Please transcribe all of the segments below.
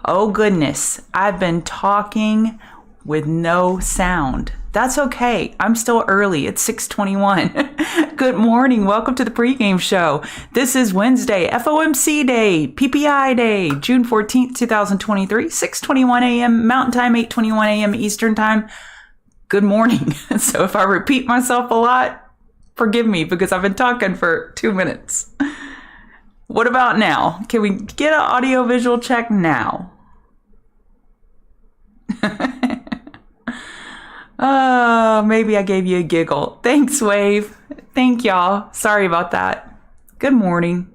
Oh goodness, I've been talking with no sound. That's okay. I'm still early. It's 6:21. Good morning. Welcome to the pregame show. This is Wednesday, FOMC day, PPI day, June 14th, 2023, 6:21 a.m. Mountain Time, 8:21 a.m. Eastern Time. Good morning. So if I repeat myself a lot, forgive me because I've been talking for 2 minutes. What about now? Can we get an audio visual check now? Maybe I gave you a giggle. Thanks, Wave. Thank y'all. Sorry about that. Good morning.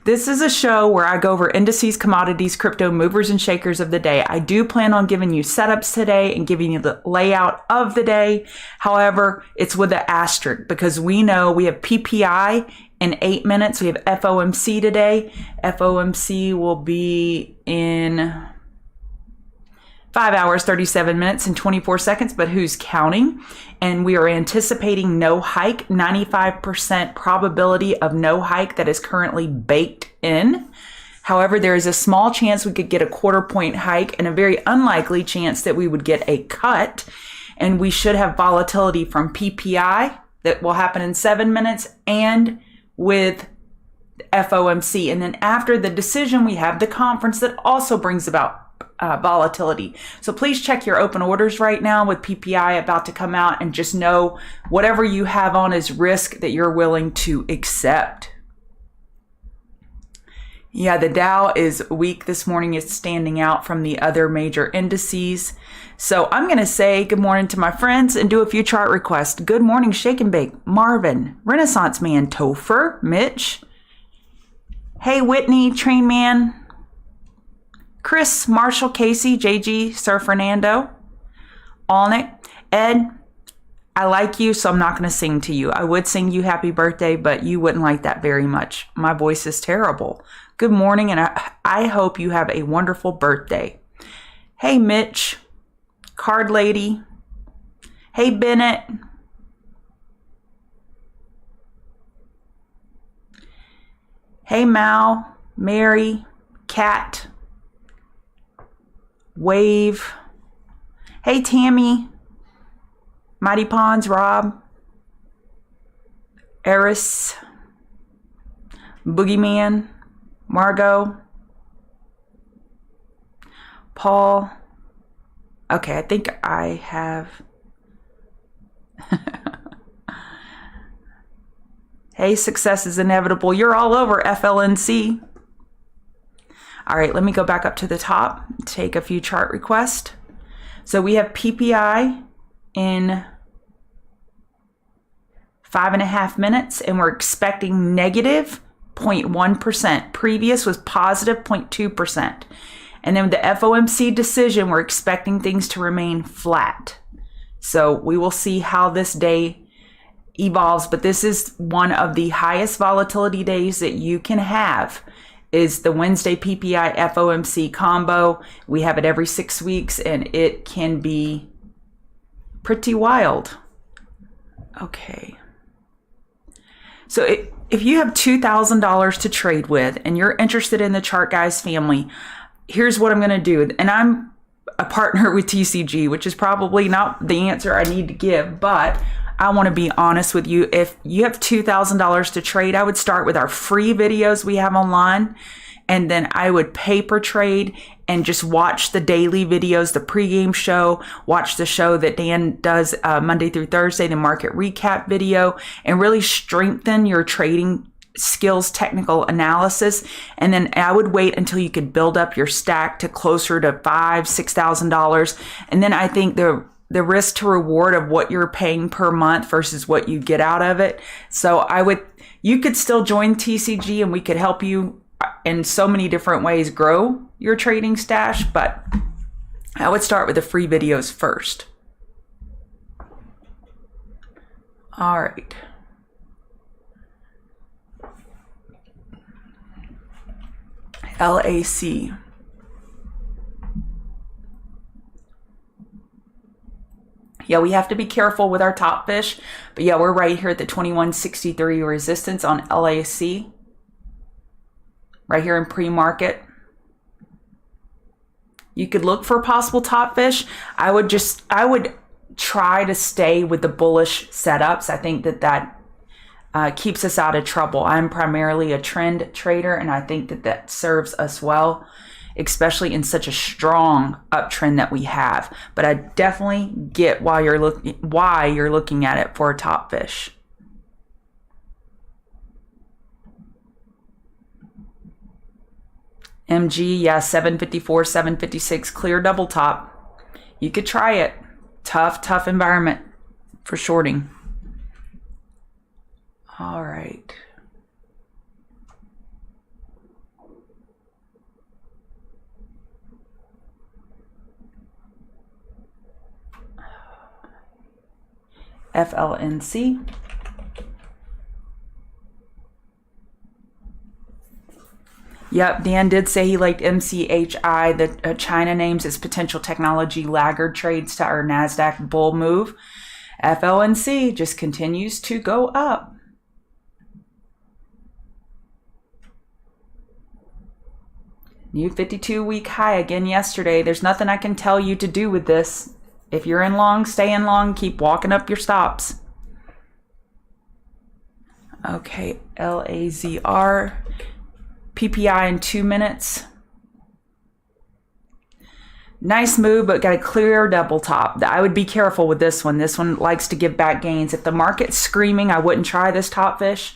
This is a show where I go over indices, commodities, crypto movers and shakers of the day. I do plan on giving you setups today and giving you the layout of the day. However, it's with an asterisk because we know we have PPI in 8 minutes. We have FOMC today. FOMC will be in 5 hours, 37 minutes, and 24 seconds, but who's counting? And we are anticipating no hike, 95% probability of no hike that is currently baked in. However, there is a small chance we could get a 1/4 point hike and a very unlikely chance that we would get a cut. And we should have volatility from PPI that will happen in 7 minutes and with FOMC. And then after the decision, we have the conference that also brings about volatility. So please check your open orders right now with PPI about to come out and just know whatever you have on is risk that you're willing to accept. Yeah, the Dow is weak this morning. It's standing out from the other major indices. So I'm going to say good morning to my friends and do a few chart requests. Good morning, Shake and Bake, Marvin, Renaissance Man, Topher, Mitch. Hey, Whitney, Train Man, Chris, Marshall, Casey, JG, Sir Fernando, Alnick, Ed, I like you, so I'm not going to sing to you. I would sing you happy birthday, but you wouldn't like that very much. My voice is terrible. Good morning, and I hope you have a wonderful birthday. Hey, Mitch, Card Lady. Hey, Bennett. Hey, Mal, Mary, Kat, Wave. Hey, Tammy, Mighty Ponds, Rob, Eris, Boogeyman, Margot, Paul. Okay, I think I have. Hey, success is inevitable. You're all over FLNC. All right, let me go back up to the top, take a few chart requests. So we have PPI in 5.5 minutes, and we're expecting negative 0.1%. Previous was positive 0.2%. And then with the FOMC decision, we're expecting things to remain flat. So we will see how this day evolves, but this is one of the highest volatility days that you can have. Is the Wednesday PPI FOMC combo. We have it every 6 weeks and it can be pretty wild. Okay. So if you have $2,000 to trade with and you're interested in the Chart Guys family, here's what I'm going to do. And I'm a partner with TCG, which is probably not the answer I need to give, but I want to be honest with you. If you have $2,000 to trade, I would start with our free videos we have online. And then I would pay per trade and just watch the daily videos, the pregame show, watch the show that Dan does Monday through Thursday, the market recap video, and really strengthen your trading skills, technical analysis. And then I would wait until you could build up your stack to closer to $5,000, $6,000. And then I think the risk to reward of what you're paying per month versus what you get out of it. So you could still join TCG and we could help you in so many different ways grow your trading stash, but I would start with the free videos first. All right. LAC. Yeah, we have to be careful with our top fish. But yeah, we're right here at the 2163 resistance on LAC. Right here in pre-market. You could look for a possible top fish. I would try to stay with the bullish setups. I think that keeps us out of trouble. I'm primarily a trend trader, and I think that serves us well, especially in such a strong uptrend that we have. But I definitely get why you're looking at it for a top fish. MG, yeah, 754, 756, clear double top. You could try it. Tough environment for shorting. All right. FLNC. Yep, Dan did say he liked MCHI, the China names as potential technology laggard trades to our NASDAQ bull move. FLNC just continues to go up. New 52-week high again yesterday. There's nothing I can tell you to do with this. If you're in long, stay in long. Keep walking up your stops. Okay, LAZR. PPI in 2 minutes. Nice move, but got a clear double top. I would be careful with this one. This one likes to give back gains. If the market's screaming, I wouldn't try this top fish.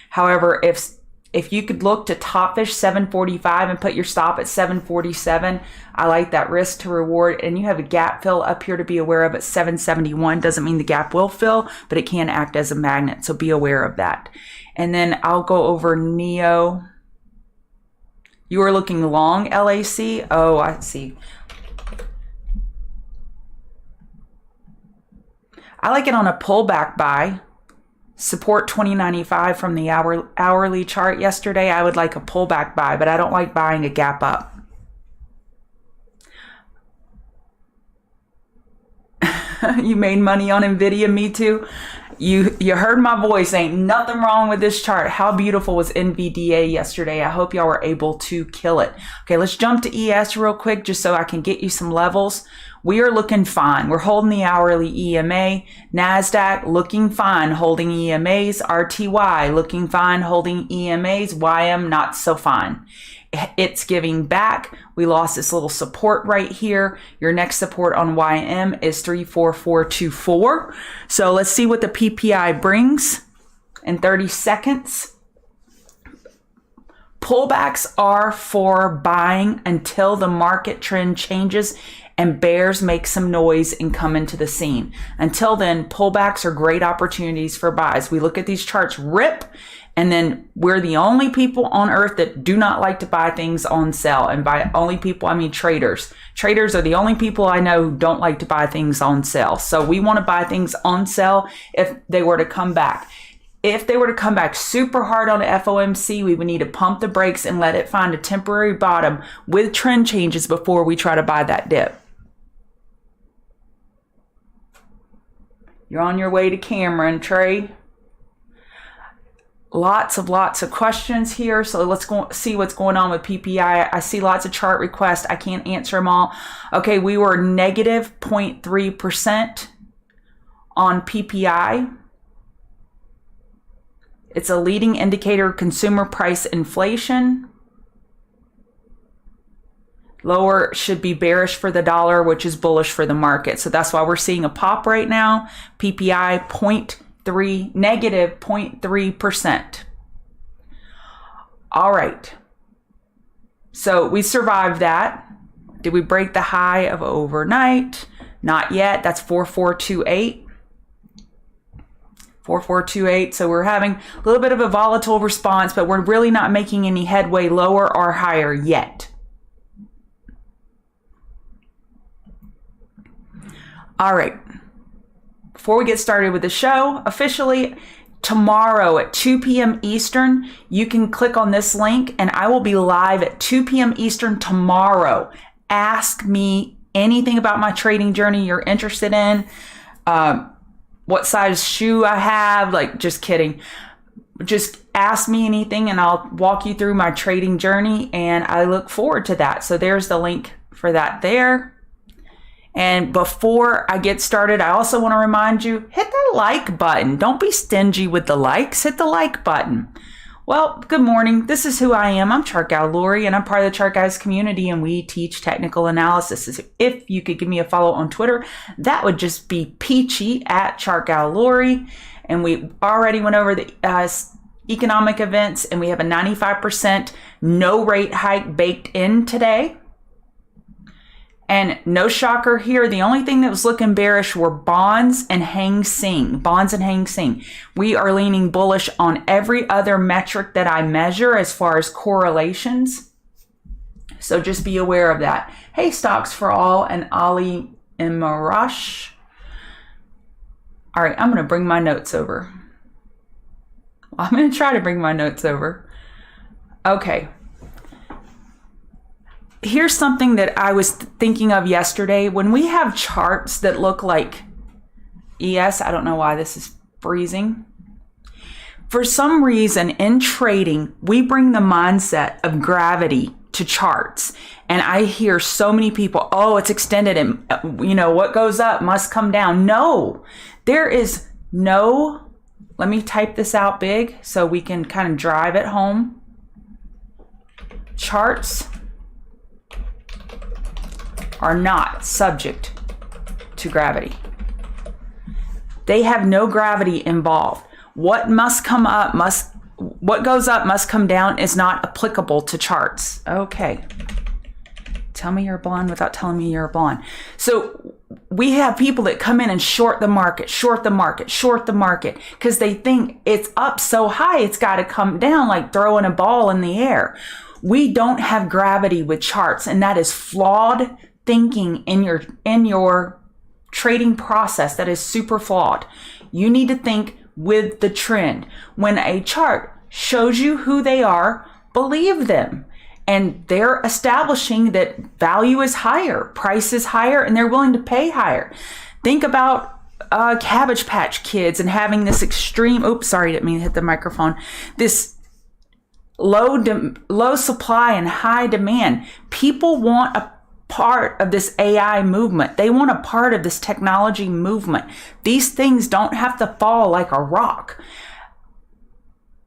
However, if you could look to top fish 745 and put your stop at 747, I like that risk to reward. And you have a gap fill up here to be aware of at 771. Doesn't mean the gap will fill, but it can act as a magnet. So be aware of that. And then I'll go over NEO. You were looking long LAC? Oh, I see. I like it on a pullback buy. Support 2095 from the hourly chart yesterday. I would like a pullback buy, but I don't like buying a gap up. You made money on Nvidia, me too. You heard my voice. Ain't nothing wrong with this chart. How beautiful was NVDA yesterday? I hope y'all were able to kill it. Okay, let's jump to ES real quick just so I can get you some levels. We are looking fine. We're holding the hourly EMA. NASDAQ looking fine, holding EMAs. RTY looking fine, holding EMAs. YM not so fine. It's giving back. We lost this little support right here. Your next support on YM is 34424. So let's see what the PPI brings in 30 seconds. Pullbacks are for buying until the market trend changes and bears make some noise and come into the scene. Until then, pullbacks are great opportunities for buys. We look at these charts rip, and then we're the only people on earth that do not like to buy things on sale. And by only people, I mean traders. Traders are the only people I know who don't like to buy things on sale. So we want to buy things on sale if they were to come back. If they were to come back super hard on the FOMC, we would need to pump the brakes and let it find a temporary bottom with trend changes before we try to buy that dip. You're on your way to Cameron, Trey. Lots of questions here. So let's go see what's going on with PPI. I see lots of chart requests. I can't answer them all. Okay, we were negative 0.3% on PPI. It's a leading indicator of consumer price inflation. Lower should be bearish for the dollar, which is bullish for the market. So that's why we're seeing a pop right now. PPI negative 0.3%. All right. So we survived that. Did we break the high of overnight? Not yet. That's 4428. 4428. So we're having a little bit of a volatile response, but we're really not making any headway lower or higher yet. All right. Before we get started with the show, officially tomorrow at 2 p.m. Eastern, you can click on this link and I will be live at 2 p.m. Eastern tomorrow. Ask me anything about my trading journey you're interested in. What size shoe I have, like just kidding. Just ask me anything and I'll walk you through my trading journey and I look forward to that. So there's the link for that there. And before I get started, I also want to remind you, hit the like button. Don't be stingy with the likes. Hit the like button. Well, good morning. This is who I am. I'm Chart Gal Lori, and I'm part of the Chart Guys community, and we teach technical analysis. If you could give me a follow on Twitter, that would just be peachy at Chart Gal Lori. And we already went over the economic events, and we have a 95% no rate hike baked in today. And no shocker here, the only thing that was looking bearish were bonds and Hang Seng. Bonds and Hang Seng. We are leaning bullish on every other metric that I measure as far as correlations. So just be aware of that. Hey, Stocks for All and Ali Imarash. All right, I'm going to bring my notes over. I'm going to try to bring my notes over. Okay. Here's something that I was thinking of yesterday. When we have charts that look like ES, I don't know why this is freezing. For some reason in trading, we bring the mindset of gravity to charts. And I hear so many people, oh, it's extended and what goes up must come down. No, there is no, let me type this out big so we can kind of drive it home. Charts are not subject to gravity. They have no gravity involved. What must come up what goes up must come down is not applicable to charts. Okay. Tell me you're blind without telling me you're blind. So we have people that come in and short the market, because they think it's up so high, it's got to come down like throwing a ball in the air. We don't have gravity with charts, and that is flawed thinking in your trading process. That is super flawed. You need to think with the trend. When a chart shows you who they are, believe them. And they're establishing that value is higher, price is higher, and they're willing to pay higher. Think about Cabbage Patch Kids and having this extreme, oops, sorry, didn't mean to hit the microphone, this low supply and high demand. People want a part of this AI movement. They want a part of this technology movement. These things don't have to fall like a rock.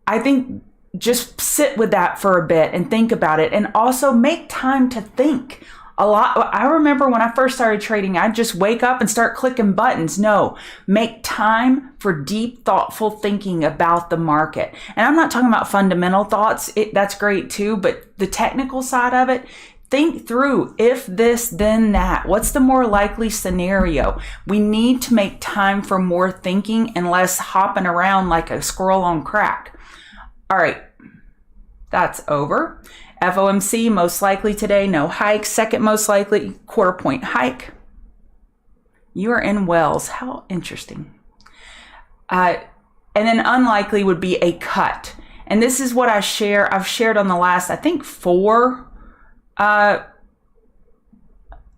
I think just sit with that for a bit and think about it, and also make time to think. I remember when I first started trading, I'd just wake up and start clicking buttons. No, make time for deep, thoughtful thinking about the market. And I'm not talking about fundamental thoughts. That's great too, but the technical side of it, think through if this, then that. What's the more likely scenario? We need to make time for more thinking and less hopping around like a squirrel on crack. All right, that's over. FOMC, most likely today, no hike. Second most likely, quarter point hike. You are in Wells. How interesting. And then unlikely would be a cut. And this is what I've shared on the last, I think, 4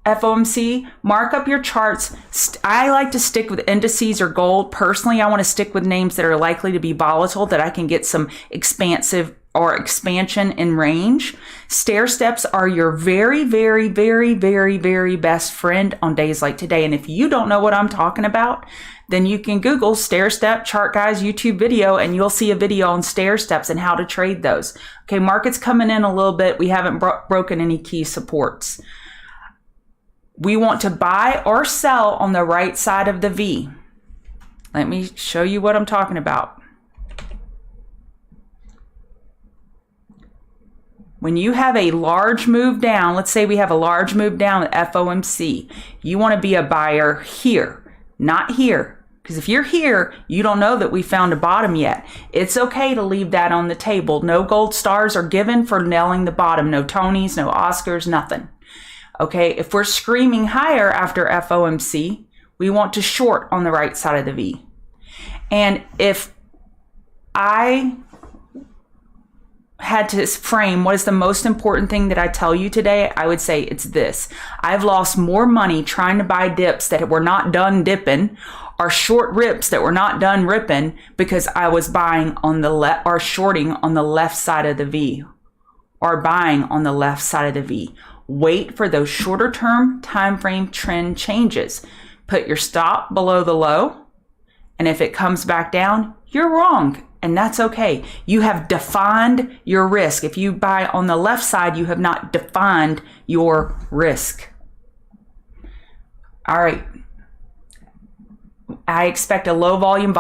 FOMC. Mark up your charts. I like to stick with indices or gold. Personally, I want to stick with names that are likely to be volatile, that I can get some expansive or expansion in range. Stair steps are your very, very, very, very, very best friend on days like today. And if you don't know what I'm talking about, then you can Google stair step Chart Guys YouTube video, and you'll see a video on stair steps and how to trade those. Okay, market's coming in a little bit. We haven't broken any key supports. We want to buy or sell on the right side of the V. Let me show you what I'm talking about. When you have a large move down, let's say we have a large move down at FOMC, you want to be a buyer here, not here. Because if you're here, you don't know that we found a bottom yet. It's okay to leave that on the table. No gold stars are given for nailing the bottom. No Tonys, no Oscars, nothing. Okay, if we're screaming higher after FOMC, we want to short on the right side of the V. And if I had to frame what is the most important thing that I tell you today, I would say it's this. I've lost more money trying to buy dips that were not done dipping, or short rips that were not done ripping, because I was buying on the left or shorting on the left side of the V, or buying on the left side of the V. Wait for those shorter term time frame trend changes. Put your stop below the low. And if it comes back down, you're wrong. And that's okay. You have defined your risk. If you buy on the left side, you have not defined your risk. All right. I expect a low volume and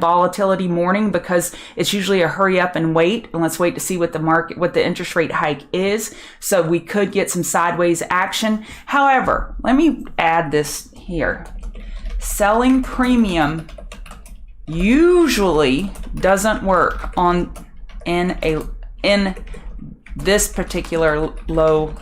volatility morning because it's usually a hurry up and wait. And let's wait to see what the interest rate hike is. So we could get some sideways action. However, let me add this here. Selling premium usually doesn't work in this particular low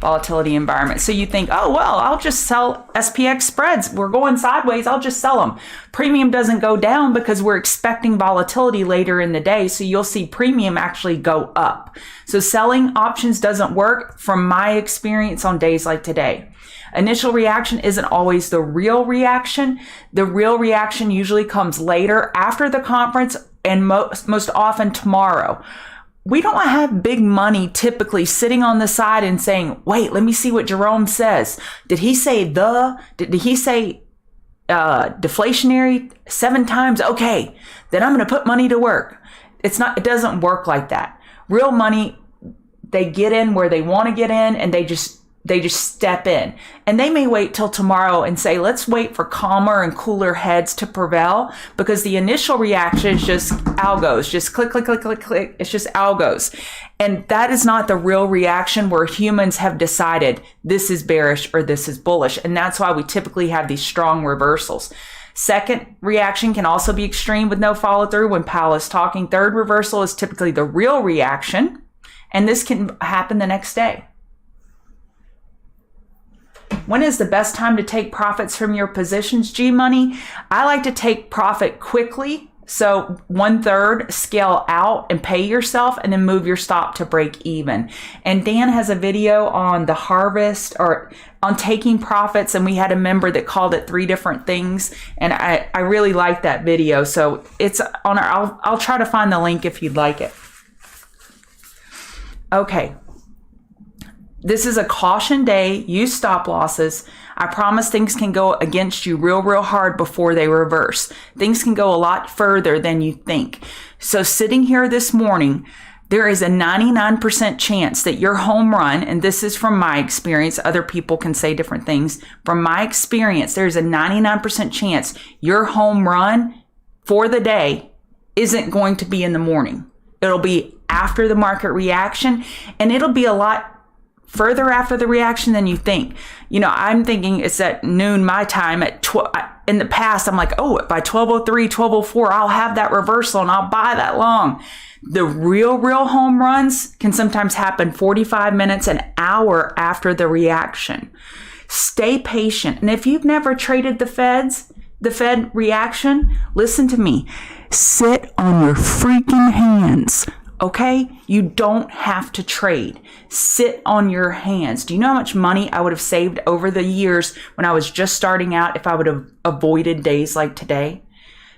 volatility environment. So you think, oh, well, I'll just sell SPX spreads. We're going sideways. I'll just sell them. Premium doesn't go down because we're expecting volatility later in the day. So you'll see premium actually go up. So selling options doesn't work from my experience on days like today. Initial reaction isn't always the real reaction. The real reaction usually comes later after the conference and most often tomorrow. We don't have big money typically sitting on the side and saying, wait, let me see what Jerome says. Did he say deflationary 7 times? Okay, then I'm going to put money to work. It doesn't work like that. Real money, they get in where they want to get in and they just step in. And they may wait till tomorrow and say, let's wait for calmer and cooler heads to prevail, because the initial reaction is just algos, just click, click, click, click, click. It's just algos. And that is not the real reaction where humans have decided this is bearish or this is bullish. And that's why we typically have these strong reversals. Second reaction can also be extreme with no follow through when Powell is talking. Third reversal is typically the real reaction. And this can happen the next day. When is the best time to take profits from your positions, G-Money? I like to take profit quickly. So 1/3 scale out and pay yourself and then move your stop to break even. And Dan has a video on the harvest or on taking profits. And we had a member that called it 3 different things. And I really like that video. So it's on I'll try to find the link if you'd like it. Okay. This is a caution day. Use stop losses. I promise things can go against you real hard before they reverse. Things can go a lot further than you think. So sitting here this morning, there is a 99% chance that your home run, and this is from my experience, other people can say different things. From my experience, there's a 99% chance your home run for the day isn't going to be in the morning. It'll be after the market reaction, and it'll be a lot further after the reaction than you think. You know, I'm thinking it's at noon my time at 12. In the past, I'm like, oh, by 12:03, 12:04, I'll have that reversal and I'll buy that long. The real home runs can sometimes happen 45 minutes, an hour after the reaction. Stay patient. And if you've never traded the Fed reaction, listen to me. Sit on your freaking hands. Okay? You don't have to trade. Sit on your hands. Do you know how much money I would have saved over the years when I was just starting out if I would have avoided days like today?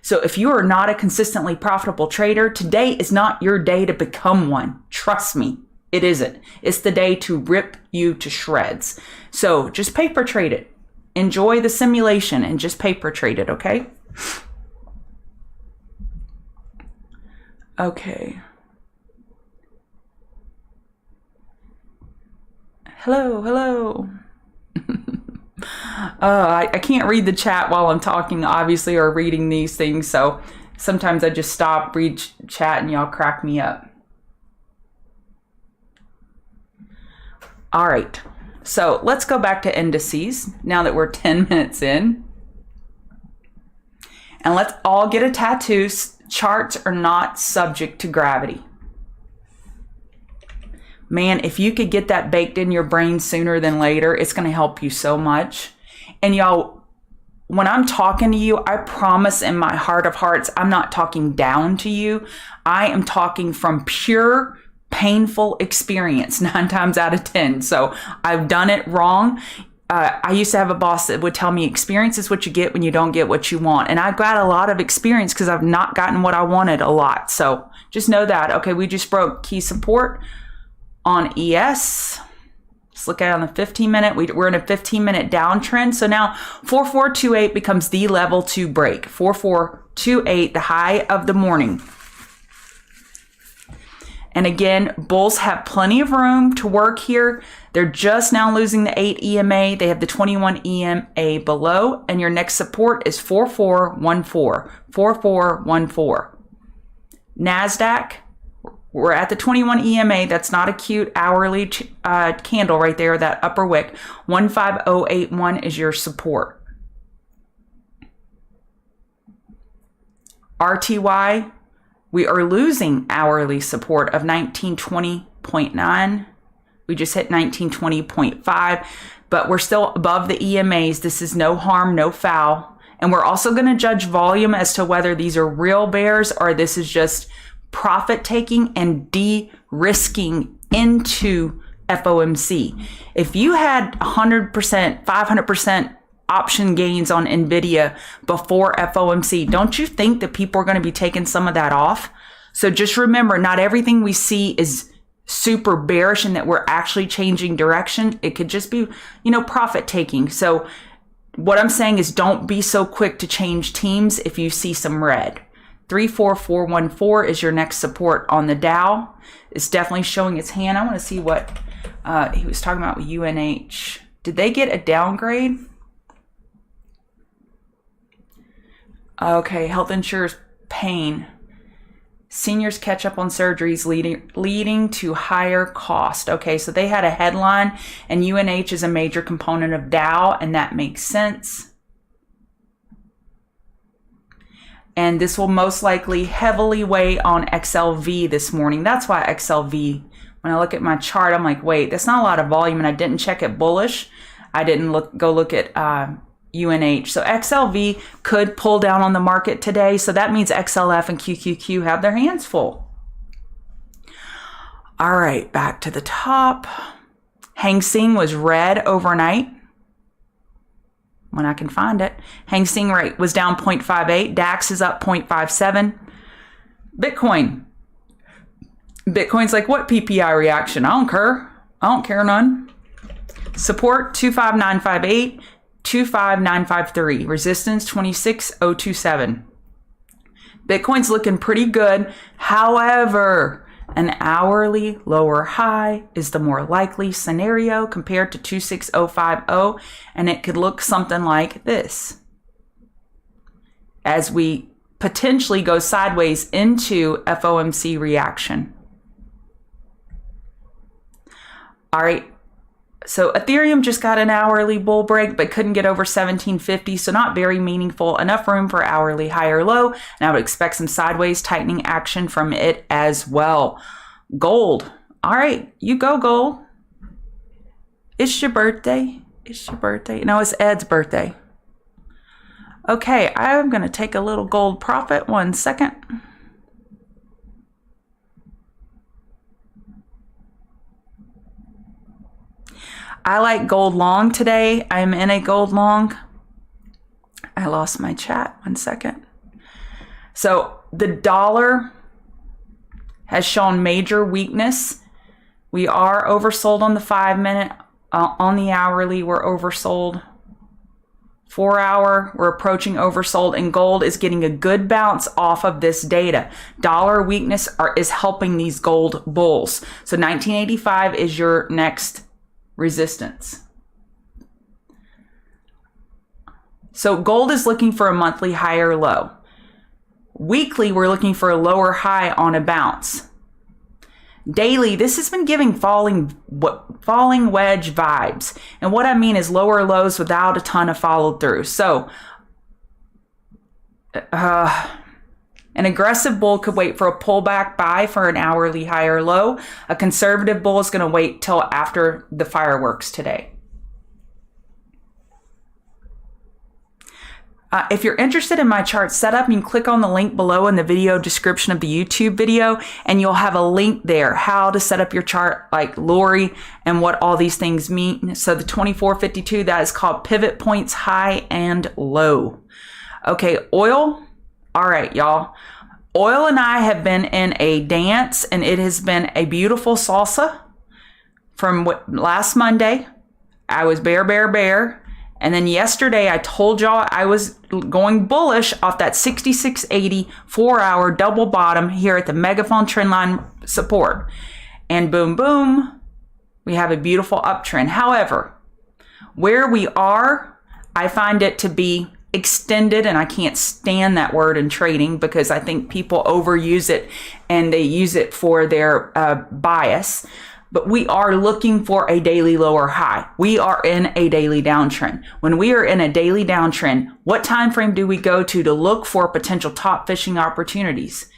So if you are not a consistently profitable trader, today is not your day to become one. Trust me, it isn't. It's the day to rip you to shreds. So just paper trade it. Enjoy the simulation and just paper trade it, okay? Okay. Hello. I can't read the chat while I'm talking, obviously, or reading these things. So sometimes I just stop, read chat, and y'all crack me up. All right. So let's go back to indices now that we're 10 minutes in. And let's all get a tattoo. Charts are not subject to gravity. Man, if you could get that baked in your brain sooner than later, it's going to help you so much. And y'all, when I'm talking to you, I promise in my heart of hearts, I'm not talking down to you. I am talking from pure, painful experience 9 times out of 10. So I've done it wrong. I used to have a boss that would tell me experience is what you get when you don't get what you want. And I got a lot of experience because I've not gotten what I wanted a lot. So just know that. Okay, we just broke key support. On ES, let's look at it on the 15-minute. We're in a 15-minute downtrend. So now 4428 becomes the level to break. 4428, the high of the morning. And again, bulls have plenty of room to work here. They're just now losing the 8 EMA. They have the 21 EMA below. And your next support is 4414. 4414. NASDAQ, we're at the 21 EMA. That's not a cute hourly candle right there, that upper wick. 15081 is your support. RTY, we are losing hourly support of 1920.9. We just hit 1920.5, but we're still above the EMAs. This is no harm, no foul. And we're also going to judge volume as to whether these are real bears or this is just profit taking and de-risking into FOMC. If you had 100%, 500% option gains on NVIDIA before FOMC, don't you think that people are going to be taking some of that off? So just remember, not everything we see is super bearish and that we're actually changing direction. It could just be, profit taking. So what I'm saying is don't be so quick to change teams if you see some red. 34414 is your next support on the Dow. It's definitely showing its hand. I want to see what he was talking about with UNH. Did they get a downgrade? Okay, health insurers pain. Seniors catch up on surgeries leading to higher cost. Okay, so they had a headline, and UNH is a major component of Dow, and that makes sense. And this will most likely heavily weigh on XLV this morning. That's why XLV, when I look at my chart, I'm like, wait, that's not a lot of volume, and I didn't check it bullish. I didn't go look at UNH. So XLV could pull down on the market today. So that means XLF and QQQ have their hands full. All right, back to the top. Hang Seng was red overnight. When I can find it. Hang Seng rate was down 0.58. DAX is up 0.57. Bitcoin's like, what PPI reaction? I don't care. I don't care none. Support 25958. 25953, resistance 26027. Bitcoin's looking pretty good. However, an hourly lower high is the more likely scenario compared to 26050, and it could look something like this as we potentially go sideways into FOMC reaction. All right. So Ethereum just got an hourly bull break, but couldn't get over 1750. So not very meaningful. Enough room for hourly higher low. And I would expect some sideways tightening action from it as well. Gold. All right, you go gold. It's your birthday. It's your birthday. No, it's Ed's birthday. Okay, I'm going to take a little gold profit. 1 second. I like gold long today. I'm in a gold long. I lost my chat. 1 second. So the dollar has shown major weakness. We are oversold on the 5-minute. On the hourly, we're oversold. 4 hour, we're approaching oversold, and gold is getting a good bounce off of this data. Dollar weakness is helping these gold bulls. So 1985 is your next resistance. So gold is looking for a monthly higher low. Weekly, we're looking for a lower high on a bounce. Daily, this has been giving falling wedge vibes. And what I mean is lower lows without a ton of follow through. So an aggressive bull could wait for a pullback buy for an hourly higher low. A conservative bull is going to wait till after the fireworks today. If you're interested in my chart setup, you can click on the link below in the video description of the YouTube video, and you'll have a link there, how to set up your chart like Lori and what all these things mean. So the 2452, that is called pivot points high and low. Okay, oil. All right, y'all. Oil and I have been in a dance, and it has been a beautiful salsa. from last Monday, I was bear. And then yesterday, I told y'all I was going bullish off that 66.80 4-hour double bottom here at the megaphone trendline support. And boom, boom, we have a beautiful uptrend. However, where we are, I find it to be extended, and I can't stand that word in trading because I think people overuse it and they use it for their bias. But we are looking for a daily lower high. We are in a daily downtrend. When we are in a daily downtrend, what time frame do we go to look for potential top fishing opportunities?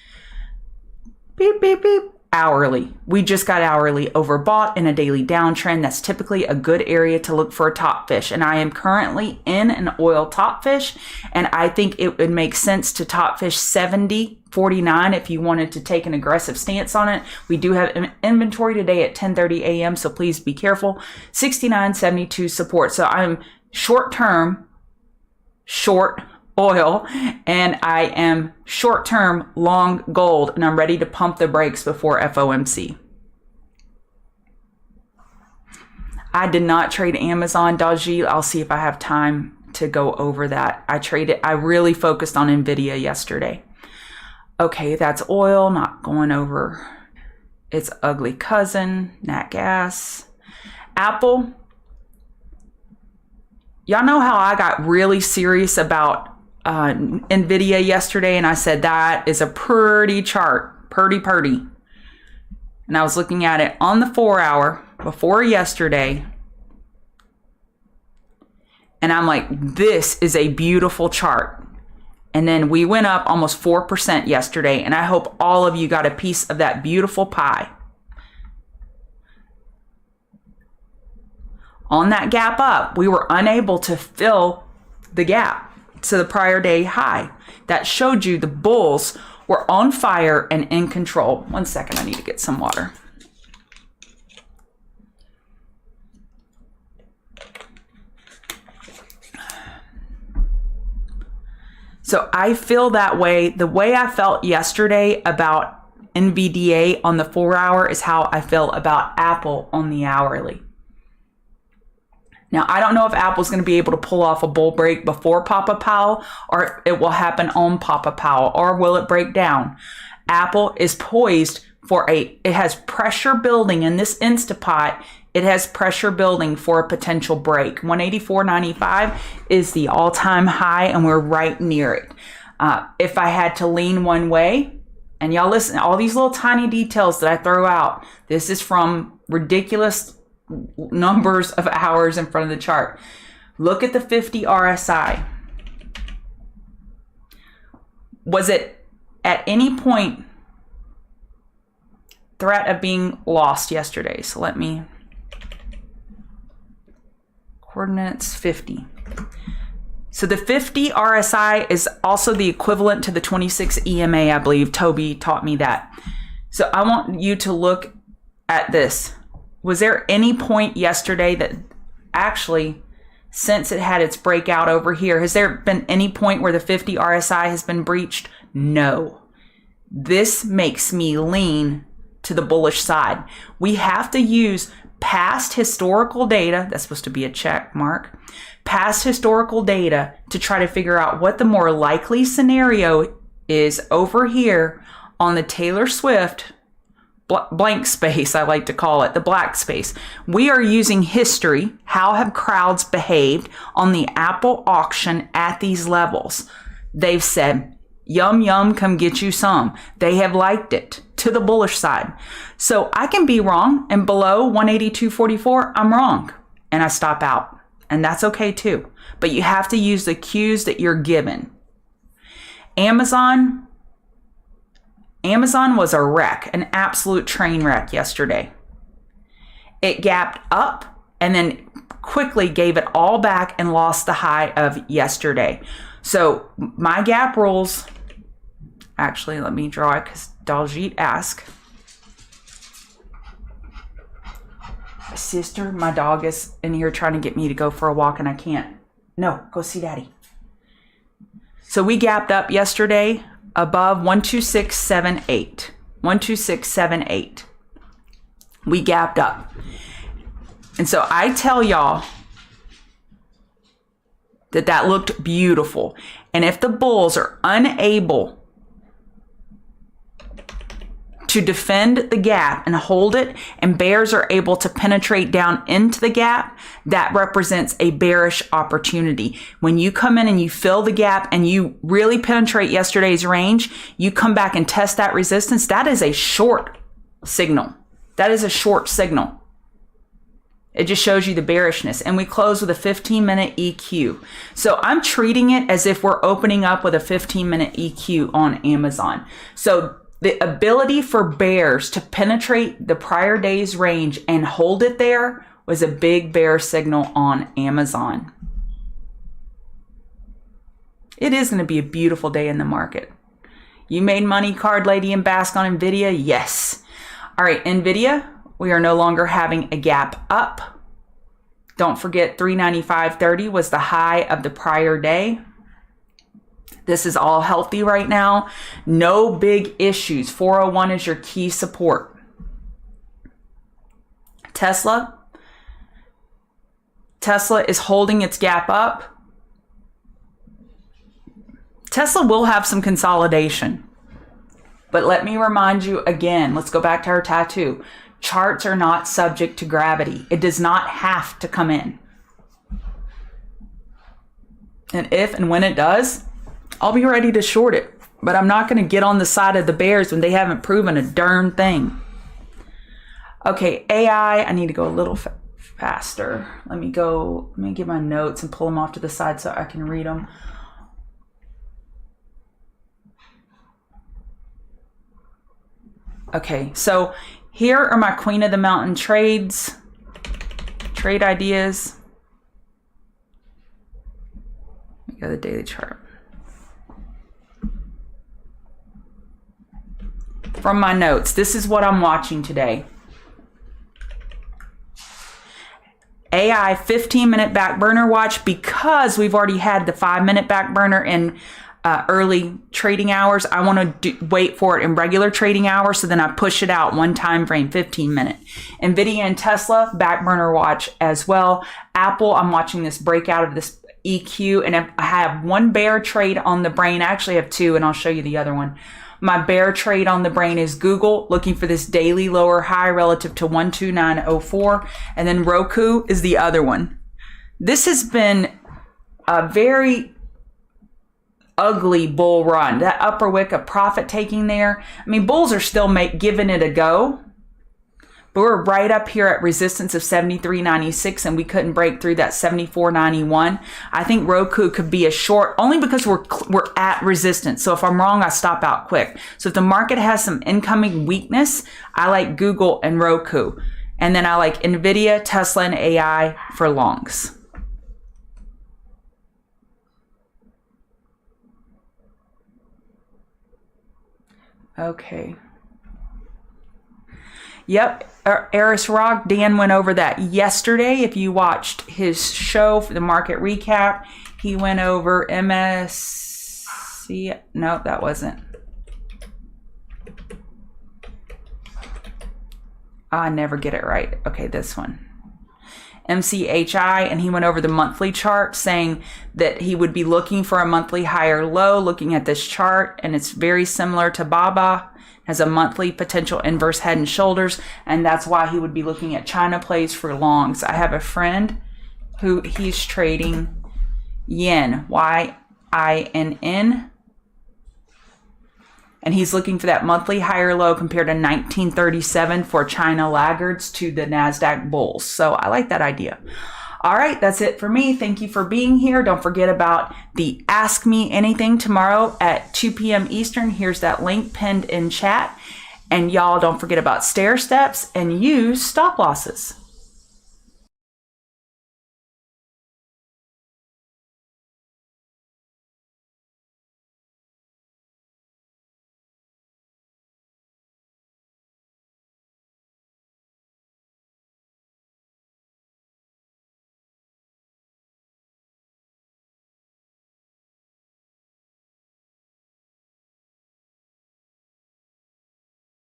Beep, beep, beep. Hourly. We just got hourly overbought in a daily downtrend. That's typically a good area to look for a top fish. And I am currently in an oil top fish, and I think it would make sense to top fish 70.49 if you wanted to take an aggressive stance on it. We do have inventory today at 10:30 a.m., so please be careful. 69.72 support. So I'm short-term, short oil, and I am short-term long gold, and I'm ready to pump the brakes before FOMC. I did not trade Amazon Doji. I'll see if I have time to go over that. I really focused on Nvidia yesterday. Okay, that's oil, not going over its ugly cousin, nat gas. Apple, y'all know how I got really serious about Nvidia yesterday, and I said that is a pretty chart, purty. And I was looking at it on the 4-hour before yesterday, and I'm like, this is a beautiful chart. And then we went up almost 4% yesterday, and I hope all of you got a piece of that beautiful pie. On that gap up, we were unable to fill the gap to the prior day high. That showed you the bulls were on fire and in control. 1 second, I need to get some water. So I feel that way. The way I felt yesterday about NVDA on the 4-hour is how I feel about Apple on the hourly. Now, I don't know if Apple's going to be able to pull off a bull break before Papa Powell, or if it will happen on Papa Powell, or will it break down? Apple is poised for it has pressure building in this Instapot. It has pressure building for a potential break. 184.95 is the all-time high, and we're right near it. If I had to lean one way, and y'all listen, all these little tiny details that I throw out, this is from ridiculous numbers of hours in front of the chart. Look at the 50 RSI. Was it at any point threat of being lost yesterday? So let me, coordinates 50. So the 50 RSI is also the equivalent to the 26 EMA, I believe. Toby taught me that. So I want you to look at this. Was there any point yesterday that actually, since it had its breakout over here, has there been any point where the 50 RSI has been breached? No. This makes me lean to the bullish side. We have to use past historical data. That's supposed to be a check mark. Past historical data to try to figure out what the more likely scenario is over here on the Taylor Swift blank space, I like to call it, the black space. We are using history. How have crowds behaved on the Apple auction at these levels? They've said, yum, yum, come get you some. They have liked it to the bullish side. So I can be wrong, and below 182.44, I'm wrong, and I stop out. And that's okay too. But you have to use the cues that you're given. Amazon was a wreck, an absolute train wreck yesterday. It gapped up and then quickly gave it all back and lost the high of yesterday. So my gap rules, actually, let me draw it because Daljit asked. Sister, my dog is in here trying to get me to go for a walk and I can't. No, go see daddy. So we gapped up yesterday above 126.78. 126.78. We gapped up. And so I tell y'all that looked beautiful. And if the bulls are unable to defend the gap and hold it, and bears are able to penetrate down into the gap, that represents a bearish opportunity. When you come in and you fill the gap and you really penetrate yesterday's range, you come back and test that resistance, that is a short signal. That is a short signal. It just shows you the bearishness. And we close with a 15-minute EQ. So I'm treating it as if we're opening up with a 15-minute EQ on Amazon. So the ability for bears to penetrate the prior day's range and hold it there was a big bear signal on Amazon. It is going to be a beautiful day in the market. You made money, Card Lady and Bask on NVIDIA? Yes. All right, NVIDIA, we are no longer having a gap up. Don't forget 395.30 was the high of the prior day. This is all healthy right now. No big issues. 401 is your key support. Tesla is holding its gap up. Tesla will have some consolidation. But let me remind you again, let's go back to our tattoo. Charts are not subject to gravity. It does not have to come in. And if and when it does, I'll be ready to short it. But I'm not going to get on the side of the bears when they haven't proven a darn thing. Okay, AI, I need to go a little faster. Let me get my notes and pull them off to the side so I can read them. Okay, so here are my Queen of the Mountain trade ideas. Let me go to the daily chart. From my notes, this is what I'm watching today. AI 15-minute back burner watch, because we've already had the 5-minute back burner in early trading hours. I want to wait for it in regular trading hours, so then I push it out one time frame, 15-minute. NVIDIA and Tesla, back burner watch as well. Apple, I'm watching this breakout of this EQ, and I have one bear trade on the brain. I actually have two, and I'll show you the other one. My bear trade on the brain is Google, looking for this daily lower high relative to 129.04. And then Roku is the other one. This has been a very ugly bull run. That upper wick of profit taking there. I mean, bulls are still giving it a go. But we're right up here at resistance of 73.96, and we couldn't break through that 74.91. I think Roku could be a short, only because we're at resistance. So if I'm wrong, I stop out quick. So if the market has some incoming weakness, I like Google and Roku. And then I like NVIDIA, Tesla, and AI for longs. Okay. Yep, Eris Rock, Dan went over that yesterday. If you watched his show for the market recap, he went over MSC. No, that wasn't. I never get it right. Okay, this one. MCHI, and he went over the monthly chart, saying that he would be looking for a monthly higher low, looking at this chart, and it's very similar to BABA. Has a monthly potential inverse head and shoulders, and that's why he would be looking at China plays for longs. I have a friend who he's trading yen, YINN, and he's looking for that monthly higher low compared to 1937 for China laggards to the NASDAQ bulls. So I like that idea. All right, that's it for me. Thank you for being here. Don't forget about the Ask Me Anything tomorrow at 2 p.m. Eastern. Here's that link pinned in chat. And y'all don't forget about stair steps and use stop losses.